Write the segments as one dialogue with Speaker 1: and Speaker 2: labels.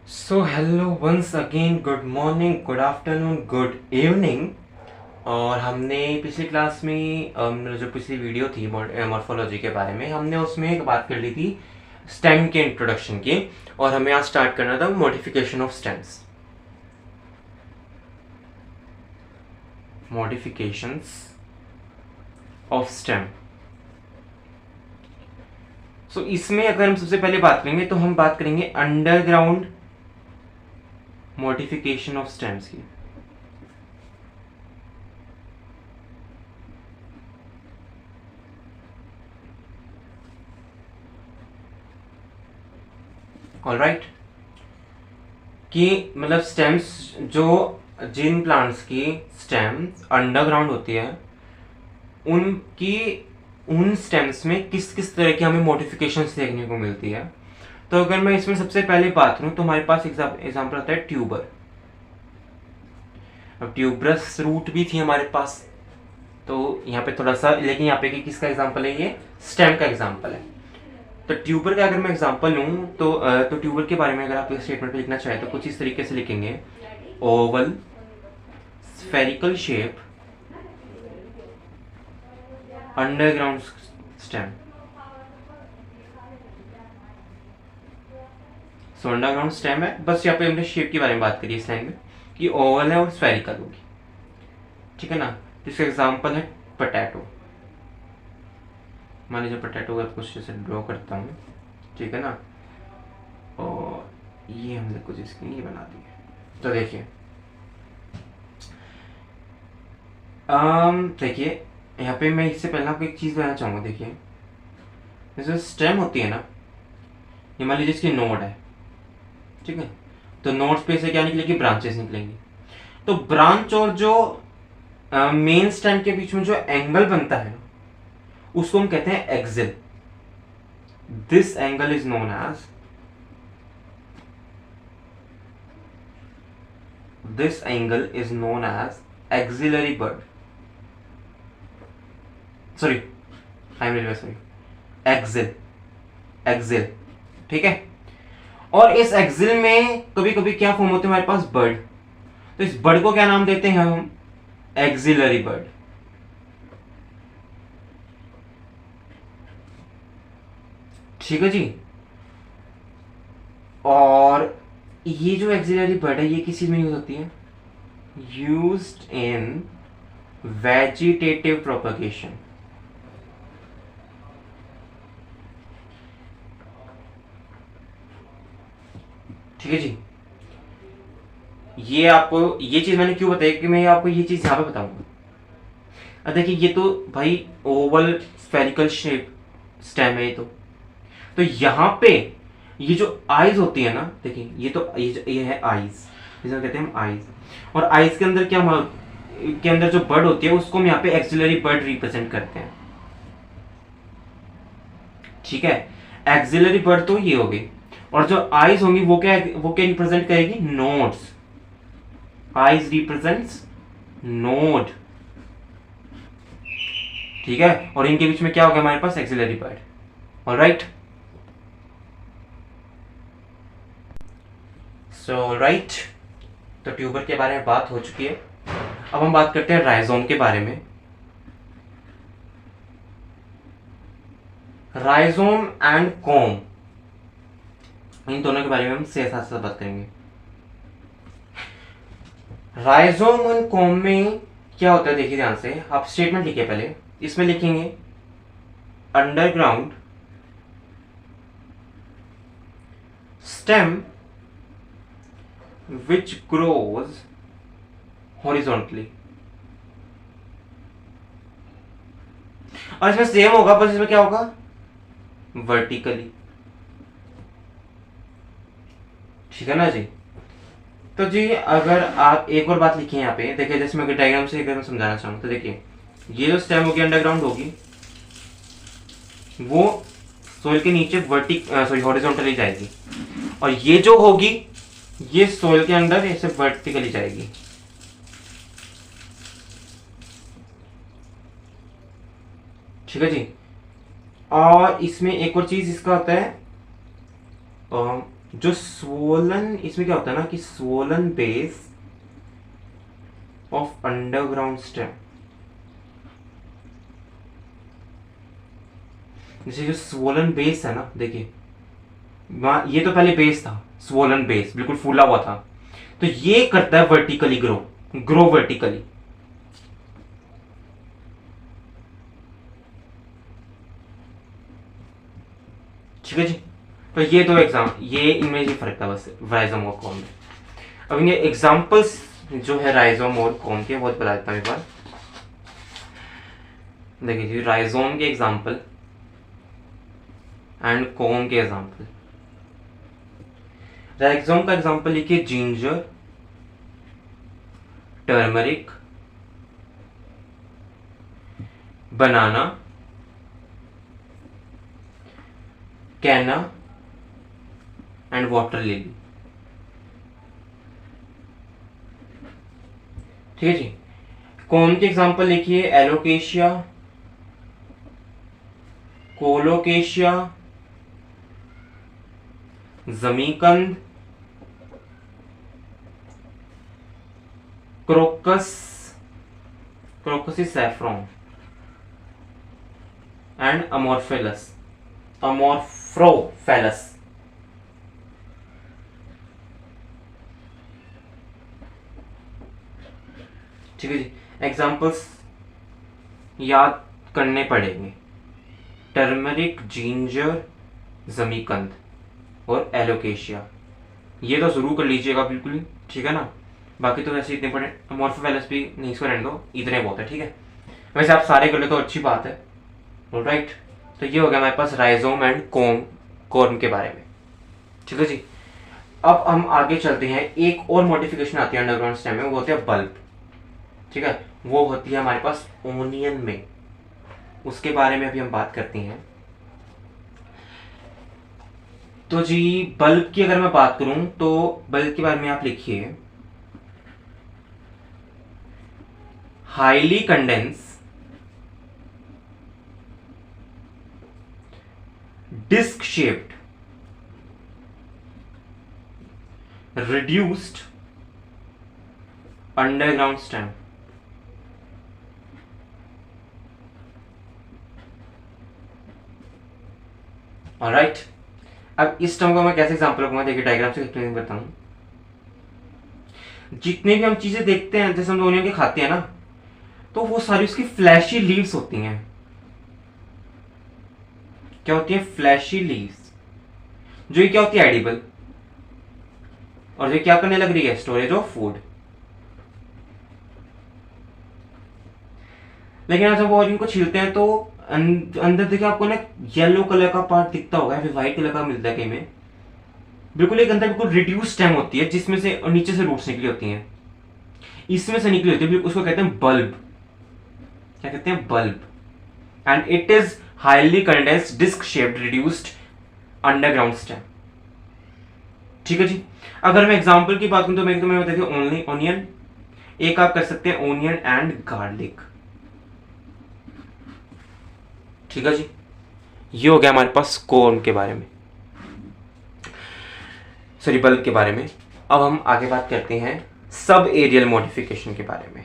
Speaker 1: सो hello once again, good morning, good afternoon, good evening. और हमने पिछली क्लास में जो पिछली वीडियो थी मॉर्फोलॉजी के बारे में, हमने उसमें एक बात कर ली थी स्टेम के इंट्रोडक्शन की। और हमें आज स्टार्ट करना था modification of stems. Modifications of stem. So इसमें अगर हम सबसे पहले बात करेंगे तो हम बात करेंगे अंडरग्राउंड मॉडिफिकेशन ऑफ स्टेम्स की। ऑलराइट, कि मतलब स्टेम्स जो जिन प्लांट्स की स्टेम अंडरग्राउंड होती है उनकी उन स्टेम्स में किस किस तरह की हमें मॉडिफिकेशंस देखने को मिलती है। तो अगर मैं इसमें सबसे पहले बात करूं तो हमारे पास एग्जांपल आता है ट्यूबर। अब ट्यूबरस रूट भी थी हमारे पास, तो यहाँ पे थोड़ा सा, लेकिन यहाँ पे किसका एग्जांपल है, ये स्टेम का एग्जांपल है। तो ट्यूबर का अगर मैं एग्जांपल लूँ तो ट्यूबर के बारे में अगर आप इस स्टेटमेंट पे लिखना चाहें तो कुछ इस तरीके से लिखेंगे, oval spherical shape underground stem. So underground stem है, बस यहाँ पे हमने शेप के बारे में बात करी इस लाइन में कि ओवल है और स्फेरिकल होगी, ठीक है ना। इसका एग्जांपल है पोटैटो। मान लीजिए पोटैटो का कुछ जैसे ड्रॉ करता हूँ, ठीक है ना, और ये हमने कुछ इसके लिए बना दिया। तो देखिए देखिए यहाँ पे मैं इससे पहले आपको एक चीज़ बताना चाहूँगा। देखिए जैसे स्टेम होती है ना, ये मान लीजिए इसकी नोड है, ठीक है। तो नोड्स पे से क्या निकलेगी, ब्रांचेस निकलेंगी। तो ब्रांच और जो मेन स्टेम के बीच में जो एंगल बनता है उसको हम कहते हैं axil. This angle is known as axillary bud. Sorry, I am really sorry, axil, axil, ठीक है। और इस एक्सिल में कभी कभी क्या फॉर्म होते हैं हमारे पास, बर्ड। तो इस बर्ड को क्या नाम देते हैं हम, एक्सिलरी बर्ड। ठीक है जी। और ये जो एक्सिलरी बर्ड है ये किस चीज में यूज होती है, यूज्ड इन वेजिटेटिव प्रोपगेशन। ठीक है जी। ये आपको ये चीज मैंने क्यों बताई कि मैं आपको ये चीज यहां पे बताऊंगा। अब देखिए ये तो भाई ओवल स्फेरिकल शेप स्टेम है ये तो यहां पे ये जो आईज होती है ना, देखिए ये तो ये है आईज, जिसे कहते हैं हम आईज। और आईज के अंदर क्या के अंदर जो बर्ड होती है उसको हम यहाँ पे एक्सिलरी बर्ड रिप्रेजेंट करते हैं, ठीक है। एक्सिलरी बर्ड तो ये होगी, और जो आईज होंगी वो क्या रिप्रेजेंट करेगी, नोड्स। आईज रिप्रेजेंट्स नोड, ठीक है। और इनके बीच में क्या होगा हमारे पास, एक्सिलरी बर्ड। ऑलराइट, सो राइट, तो ट्यूबर के बारे में बात हो चुकी है। अब हम बात करते हैं राइजोम के बारे में। राइजोम एंड कॉम, इन दोनों के बारे में हम साथ साथ बात करेंगे। राइजोम एंड कॉम में क्या होता है, देखिए ध्यान से, आप स्टेटमेंट लिखिए पहले। इसमें लिखेंगे underground stem which grows horizontally। और इसमें सेम होगा, बस इसमें क्या होगा, वर्टिकली, ठीक है ना जी। तो जी अगर आप एक और बात लिखिए यहाँ पे, देखिए जैसे मैं डायग्राम से अगर मैं समझाना चाहूँ तो देखिए ये जो स्टेम होगी अंडरग्राउंड होगी वो सोइल के नीचे हॉरिजॉन्टली जाएगी, और ये जो होगी ये सोइल के अंदर ऐसे वर्टिकली जाएगी। ठीक है जी। और इसमें एक और चीज इसका होता है जो स्वोलन, इसमें क्या होता है ना कि swollen base of underground stem, जैसे जो स्वोलन बेस है ना, देखिए ये तो पहले बेस था, स्वोलन बेस बिल्कुल फूला हुआ था, तो ये करता है वर्टिकली ग्रो वर्टिकली। ठीक है जी। तो ये दो एग्जाम, ये इनमें ही फर्क था बस राइजोम और कॉम में। अब इनके एग्जाम्पल्स जो है राइजोम और कॉम के, बहुत बता देता हूँ एक बार। देखिए जी, राइजोम के एग्जाम्पल एंड कॉम के एग्जाम्पल। राइजोम का एग्जाम्पल लिखिए जिंजर, टर्मरिक, बनाना, कैना एंड वाटर लिली। ठीक है जी। कौन के एग्जाम्पल लिखिए एलोकेशिया, कोलोकेशिया, जमीकंद, क्रोकस, क्रोकसिस सैफ्रॉन एंड अमोर्फेलस, अमोर्फ्रोफेलस। ठीक है जी। एग्जाम्पल्स याद करने पड़ेंगे, टर्मरिक, जिंजर, जमीकंद और एलोकेशिया, ये तो जरूर कर लीजिएगा बिल्कुल, ठीक है ना। बाकी तो वैसे इतने पढ़े, अमोर्फोफेलस भी नहीं, इसको रहने दो, इतने बहुत है, ठीक है। वैसे आप सारे कर ले तो अच्छी बात है, ऑलराइट। तो ये हो गया हमारे पास राइजोम एंड कॉर्म के बारे में, ठीक है जी। अब हम आगे चलते हैं, एक और मॉडिफिकेशन आती है अंडरग्राउंड स्टेम में, वो होती है बल्ब, ठीक है। वो होती है हमारे पास ओनियन में, उसके बारे में अभी हम बात करते हैं। तो जी बल्ब की अगर मैं बात करूं तो बल्ब के बारे में आप लिखिए highly condense, disc shaped, reduced underground stem। Alright. अब इस टर्म को मैं कैसे एग्जांपल रखूंगा, देखिए डायग्राम से एक्सप्लेन करता हूं। जितने भी हम चीजें देखते हैं, जैसे हम ओनियन के खाते हैं ना, तो वो सारी उसकी फ्लैशी लीव्स होती हैं। क्या होती है? फ्लैशी लीव्स, जो ये क्या होती है? एडिबल। और ये क्या करने लग रही है? Storage of food. लेकिन जब वो इनको छीलते हैं तो अंदर देखिए आपको ना येलो कलर का पार्ट दिखता होगा, फिर व्हाइट कलर का मिलता है कहीं में, बिल्कुल एक अंदर बिल्कुल रिड्यूस स्टेम होती है, जिसमें से नीचे से रूट्स निकली होती हैं, इसमें से निकली होती है, उसको कहते हैं बल्ब। क्या कहते हैं? Bulb. And it is highly condensed disc shaped reduced underground stem. ठीक है जी। अगर मैं एग्जांपल की बात करूं तो मैं देखिए ओनली ओनियन, एक आप कर सकते हैं ओनियन एंड गार्लिक। ठीक है जी। ये हो गया हमारे पास कॉर्न के बारे में, सॉरी बल्ब के बारे में। अब हम आगे बात करते हैं सब एरियल मॉडिफिकेशन के बारे में।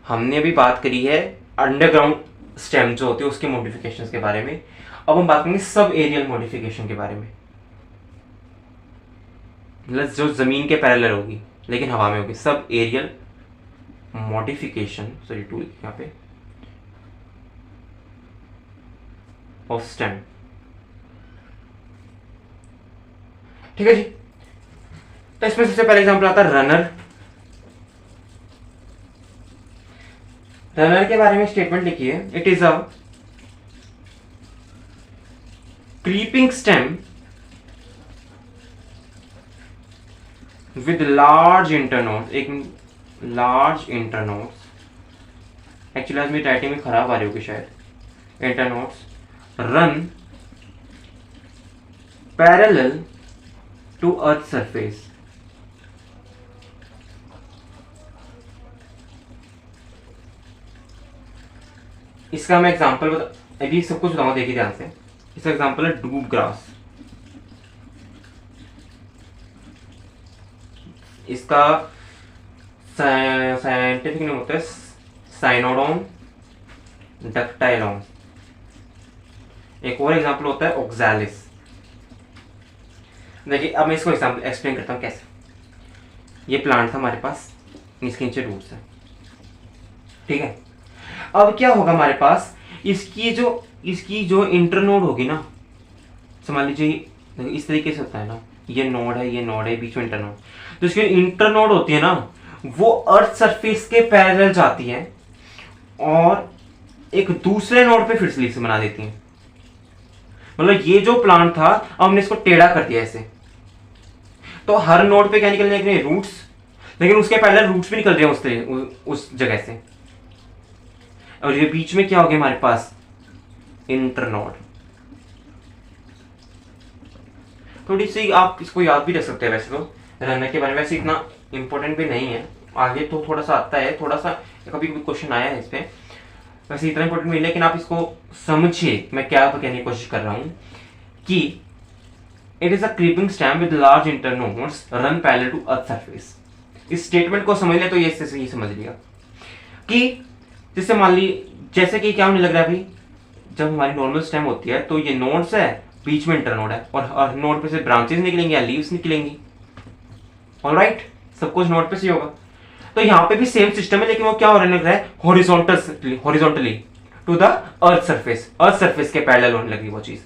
Speaker 1: हमने अभी बात करी है अंडरग्राउंड स्टेम जो होती है उसके मॉडिफिकेशन के बारे में। अब हम बात करेंगे सब एरियल मॉडिफिकेशन के बारे में, मतलब जो जमीन के पैरेलल होगी लेकिन हवा में होगी, sub aerial modification, sorry to यहाँ पे, ऑफ स्टेम। ठीक है जी। तो इसमें सबसे पहले एग्जांपल आता है रनर। रनर के बारे में स्टेटमेंट लिखिए, it is a creeping stem with large internodes, एक लार्ज इंटरनोड्स, एक्चुअली आज मेरी राइटिंग में खराब आ रही होगी शायद, internodes run parallel to earth surface. इसका मैं एग्जांपल अभी सब कुछ बताऊंगा, देखिए ध्यान से। इसका एग्जांपल है डूब ग्रास। इसका साइंटिफिक नेम होता है साइनोडोन डक्टाइलॉन। एक और एग्जांपल होता है ओक्सैलिस। देखिए अब मैं इसको एग्जांपल एक्सप्लेन करता हूँ कैसे। ये प्लांट था हमारे पास, इसके नीचे रूट्स है, ठीक है। अब क्या होगा हमारे पास, इसकी जो इंटरनोड होगी ना, समझ लीजिए इस तरीके से होता है ना, ये नोड है, ये नोड है, बीच में इंटरनोड। तो इसकी इंटरनोड होती है ना, वो अर्थ सरफेस के पैरेलल जाती है और एक दूसरे नोड पे फिर से लीफ बना देती है। मतलब ये जो प्लांट था, अब हमने इसको टेढ़ा कर दिया ऐसे, तो हर नोड पे क्या निकलने लग रहे हैं, रूट्स, लेकिन उसके पहले रूट्स भी निकल रहे हैं उस जगह से। और ये बीच में क्या हो गया हमारे पास, इंटरनोड। थोड़ी सी आप इसको याद भी रख सकते हैं, वैसे तो रनर के बारे में वैसे इतना इंपॉर्टेंट भी नहीं है, आगे तो थोड़ा सा आता है, थोड़ा सा कभी कभी क्वेश्चन आया है इस पे, वैसे इतना इंपॉर्टेंट नहीं, लेकिन आप इसको समझिए मैं क्या कहने की कोशिश कर रहा हूं कि it is a creeping stem with large internodes run parallel to earth surface. इस स्टेटमेंट को समझ ले तो ये समझ लिया कि जैसे मान ली, जैसे कि क्या होने लग रहा है अभी, जब हमारी नॉर्मल स्टेम होती है तो ये नोड्स है, बीच में इंटरनोड है, और हर नोड पे से ब्रांचेस निकलेंगी या लीव्स निकलेंगी। ऑलराइट, सब कुछ नोड पे से होगा। तो यहाँ पे भी सेम सिस्टम है, लेकिन वो क्या हो रहा है, horizontally to the earth surface के पैरेलल होने लगी वो चीज।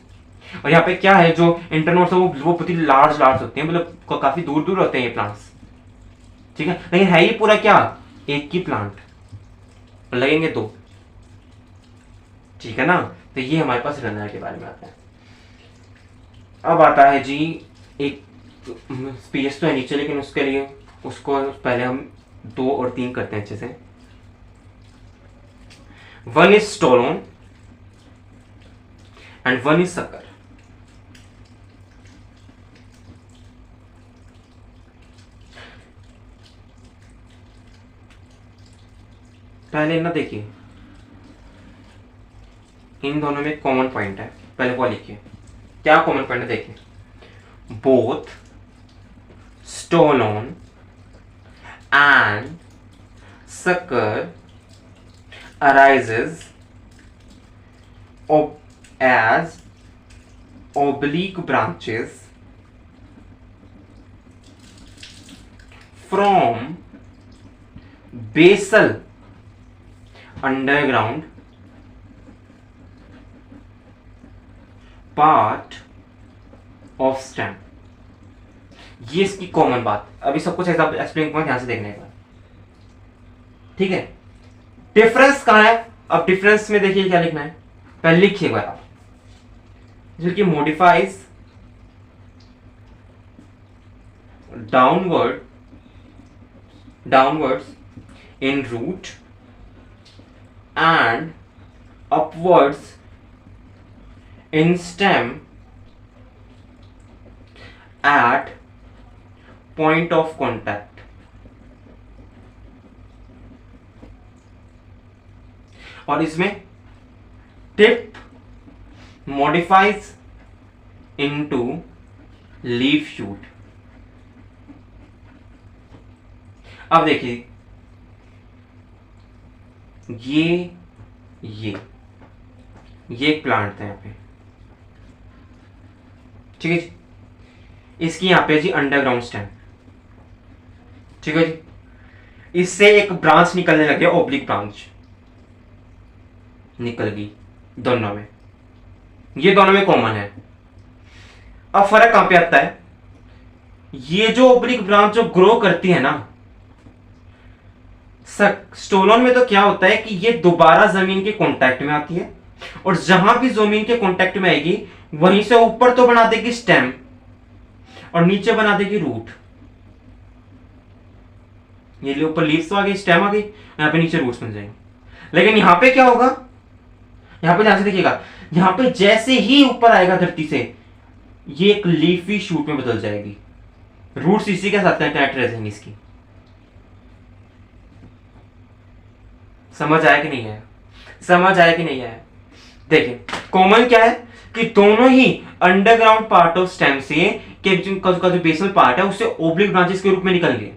Speaker 1: और यहाँ पे क्या है, जो इंटरनोड्स है वो बहुत ही लार्ज होते हैं, मतलब काफी दूर दूर होते हैं ये प्लांट्स, ठीक है। लेकिन है ये पूरा क्या, एक ही प्लांट, लगेंगे दो, ठीक है ना। तो ये हमारे पास रनर के बारे में आता है। अब आता है जी एक स्पेस तो है नीचे, लेकिन उसके लिए उसको पहले हम 2 और 3 करते हैं अच्छे से। One is stolon and one is sucker. पहले ना देखिए, इन दोनों में कॉमन पॉइंट है, पहले वो लिखिए क्या कॉमन पॉइंट है। देखिए, both stolon and sucker arises as oblique branches from basal underground part of stem। ये इसकी कॉमन बात। अभी सब कुछ ऐसा एक्सप्लेन करूंगा, ध्यान से देखने का, ठीक है। डिफरेंस कहां है, अब डिफरेंस में देखिए क्या लिखना है, पहले लिखिए एक बार आप, जो कि modifies downwards in root and upwards in stem at point of contact. और इसमें tip modifies into leaf shoot. अब देखिए, ये एक प्लांट था यहाँ पे, ठीक है जी। इसकी यहां पे जी अंडरग्राउंड स्टेम, ठीक है जी। इससे एक ब्रांच निकलने लगे, ओब्लिक ब्रांच निकल गई दोनों में, ये दोनों में कॉमन है। अब फर्क कहां पे आता है, ये जो ओब्लिक ब्रांच जो ग्रो करती है ना, स्टोलोन में तो क्या होता है कि ये दोबारा जमीन के कांटेक्ट में आती है, और जहां भी जमीन के कांटेक्ट में आएगी वहीं से ऊपर तो बना देगी स्टेम और नीचे बना देगी रूट। ये ऊपर लीव्स तो आ गई, स्टेम आ गई, यहां पे नीचे रूट्स बन जाएंगे। लेकिन यहां पे क्या होगा, यहां पे ध्यान से देखिएगा, यहां पे जैसे ही ऊपर आएगा धरती से, ये एक लीफी शूट में बदल जाएगी, रूट्स इसी के साथ कनेक्ट रहेंगी इसकी। समझ आया कि नहीं आया, समझ आया कि नहीं आया। देखिए कॉमन क्या है कि दोनों ही अंडरग्राउंड पार्ट ऑफ स्टेम से के का जो बेसल पार्ट है उससे ओब्लिक ब्रांचेस के रूप में निकल गए,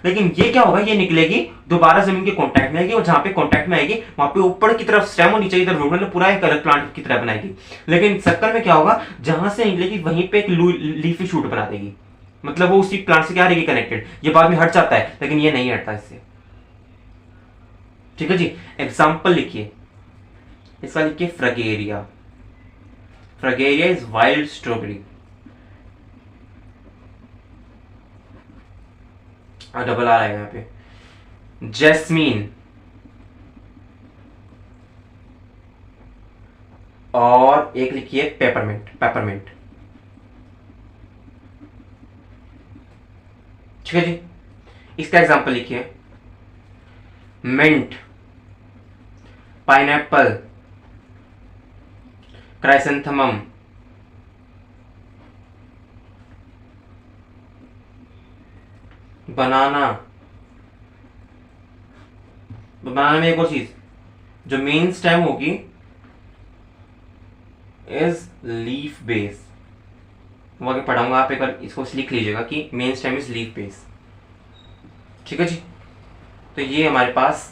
Speaker 1: लेकिन ये क्या होगा, ये निकलेगी दोबारा जमीन के कांटेक्ट में आएगी, और जहां पे कांटेक्ट में आएगी वहां पे ऊपर की तरफ स्टेम और नीचे की तरफ रूट, मतलब पूरा एक अलग प्लांट की तरह बनाएगी। लेकिन सर्कल में क्या होगा, जहां से निकलेगी वहीं पे एक लीफी शूट बना देगी, मतलब वो उसी प्लांट से क्या रहेगी कनेक्टेड। ये बाद में हट जाता है लेकिन ये नहीं हटता इससे। ठीक है जी, एग्जाम्पल लिखिए, इसका लिखिए फ्रगेरिया। फ्रगेरिया इज वाइल्ड स्ट्रॉबेरी। डबल आ रहा है यहाँ पे। जैस्मीन और एक लिखिए पेपरमिंट। पेपरमिंट, ठीक है जी। इसका एग्जांपल लिखिए, मिंट, पाइनएप्पल, क्राइसेंथेमम, बनाना। बनाना में एक और चीज, जो मेन स्टेम होगी इज लीफ बेस। वो आगे पढ़ाऊंगा, आप एक बार इसको लिख लीजिएगा कि main stem is leaf base. ठीक है जी। तो ये हमारे पास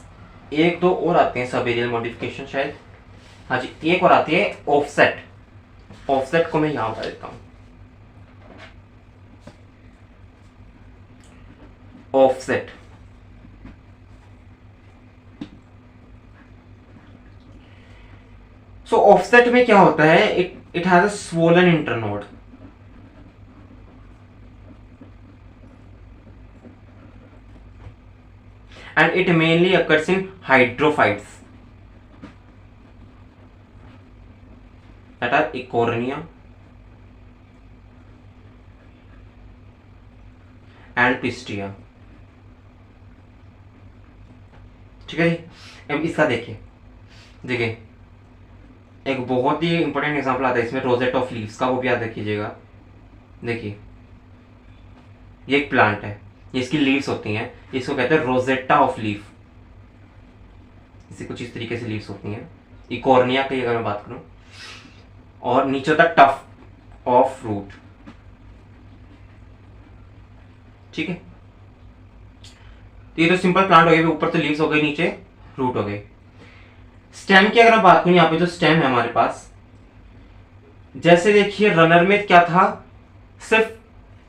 Speaker 1: एक दो और आते हैं सब एरियल मॉडिफिकेशन शायद। हाँ जी, एक और आती है ऑफसेट। ऑफसेट को मैं यहां बता देता हूं। ऑफसेट, सो ऑफसेट में क्या होता है, it has a swollen internode. and it mainly occurs in hydrophytes that are Eichhornia and Pistia। ठीक है जी। अब इसका देखिए, एक बहुत ही इंपॉर्टेंट एग्जांपल आता है इसमें, रोजेट ऑफ लीव्स का, वो भी याद रखिएगा। देखिए, ये एक प्लांट है, ये इसकी लीव्स होती हैं, इसको कहते हैं रोजेटा ऑफ लीफ। इसी कुछ इस तरीके से लीव्स होती हैं, इकोर्निया की अगर मैं बात करूं, और नीचे तक टफ ऑफ फ्रूट। ठीक है, तो ये तो सिंपल प्लांट हो गया, ऊपर तो लीव्स हो गई, नीचे रूट हो गए। स्टेम की अगर मैं बात करूं, यहाँ पे जो स्टेम है हमारे पास, जैसे देखिए रनर में क्या था, सिर्फ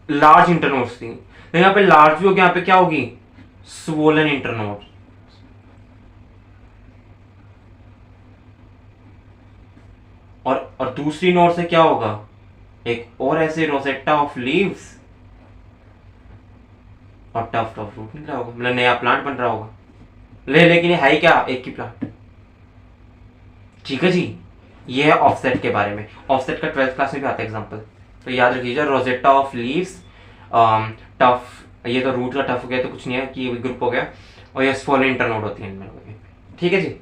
Speaker 1: लार्ज इंटरनोड्स थी, लेकिन यहाँ पे लार्ज भी हो गया, यहाँ पे क्या होगी, स्वोलन इंटरनोड। और दूसरी नोड से क्या होगा, एक और ऐसे रोसेट्टा ऑफ लीव्स और टफ्ट ऑफ रूट निकला होगा, मतलब नया प्लांट बन रहा होगा। लेकिन ये है क्या, एक ही प्लांट। ठीक है जी, ये है ऑफसेट के बारे में। ऑफसेट का 12th क्लास में भी आता है एग्जांपल, तो याद रखिएगा, रोजेटा ऑफ लीव्स, टफ, ये तो रूट का टफ हो गया तो कुछ नहीं है कि ग्रुप हो गया, और ये स्वोलन इंटरनोड होती है इनमें। ठीक है जी।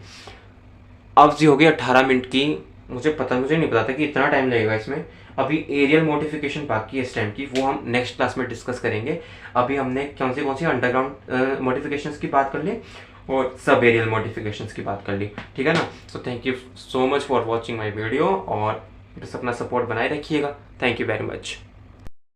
Speaker 1: अब जी हो गई 18 मिनट की। मुझे नहीं पता था कि इतना टाइम लगेगा इसमें। अभी एरियल मॉडिफिकेशन बाकी है स्टेम की, वो हम नेक्स्ट क्लास में डिस्कस करेंगे। अभी हमने कौन सी अंडरग्राउंड मॉडिफिकेशंस की बात कर ली और सब एरियल मॉडिफिकेशंस की बात कर ली। ठीक है ना। So thank you so much for watching my video, और बस अपना सपोर्ट बनाए रखिएगा। Thank you very much.